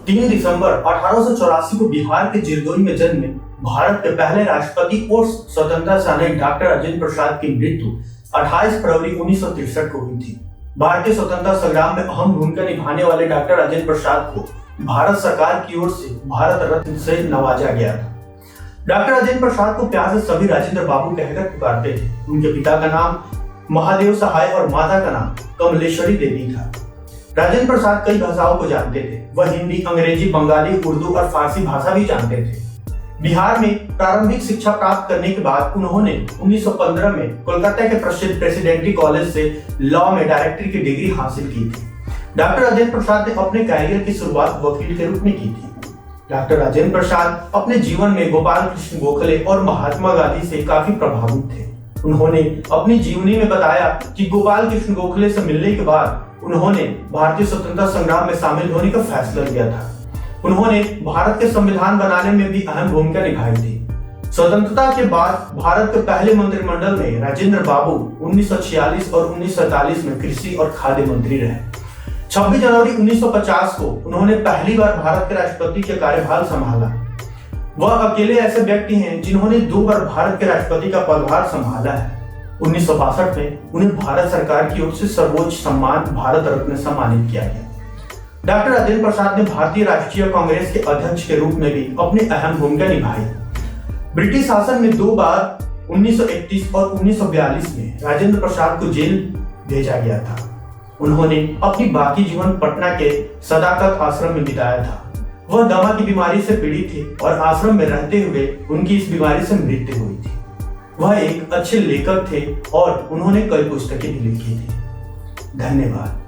3 दिसंबर 1884 को बिहार के जिरदोई में जन्मे भारत के पहले राष्ट्रपति और स्वतंत्रता सेनानी डॉक्टर राजेंद्र प्रसाद की मृत्यु 28 फरवरी 1963 को हुई थी। भारतीय स्वतंत्रता संग्राम में अहम भूमिका निभाने वाले डॉक्टर राजेंद्र प्रसाद को भारत सरकार की ओर से भारत रत्न से नवाजा गया था। डॉक्टर राजेंद्र प्रसाद को प्यार से सभी राजेंद्र बाबू कहकर पुकारते थे। उनके पिता का नाम महादेव सहाय और माता का नाम कमलेश्वरी देवी था। राजेंद्र प्रसाद कई भाषाओं को जानते थे। वह हिंदी, अंग्रेजी, बंगाली, उर्दू और फारसी भाषा भी जानते थे। बिहार में प्रारंभिक शिक्षा प्राप्त करने के बाद उन्होंने 1915 में कोलकाता के प्रसिद्ध प्रेसिडेंटी कॉलेज से लॉ में डायरेक्टरी की डिग्री हासिल की थी। डॉक्टर राजेंद्र प्रसाद ने अपने कैरियर की शुरुआत वकील के रूप में की थी। डॉक्टर राजेंद्र प्रसाद अपने जीवन में गोपाल कृष्ण गोखले और महात्मा गांधी से काफी प्रभावित थे। उन्होंने अपनी जीवनी में बताया कि गोपाल कृष्ण गोखले से मिलने के बाद उन्होंने भारतीय स्वतंत्रता संग्राम में शामिल होने का फैसला लिया था। उन्होंने भारत के संविधान बनाने में भी अहम भूमिका निभाई थी। स्वतंत्रता के बाद भारत के पहले मंत्रिमंडल में राजेंद्र बाबू 1946 और 1947 में कृषि और खाद्य मंत्री रहे। 26 जनवरी 1950 को उन्होंने पहली बार भारत के राष्ट्रपति का कार्यभार संभाला। वह अकेले ऐसे व्यक्ति हैं जिन्होंने 2 बार भारत के राष्ट्रपति का पदभार संभाला है। 1962 में उन्हें भारत सरकार की ओर से सर्वोच्च सम्मान भारत रत्न से सम्मानित किया गया। डॉक्टर राजेंद्र प्रसाद ने भारतीय राष्ट्रीय कांग्रेस के अध्यक्ष के रूप में भी अपनी अहम भूमिका निभाई। ब्रिटिश शासन में 2 बार 1931 और 1942 में राजेंद्र प्रसाद को जेल भेजा गया था। उन्होंने अपनी बाकी जीवन पटना के सदाकत आश्रम में बिताया था। वह दमा की बीमारी से पीड़ित थे और आश्रम में रहते हुए उनकी इस बीमारी से मृत्यु हुई थी। वह एक अच्छे लेखक थे और उन्होंने कई पुस्तकें भी लिखी थी। धन्यवाद।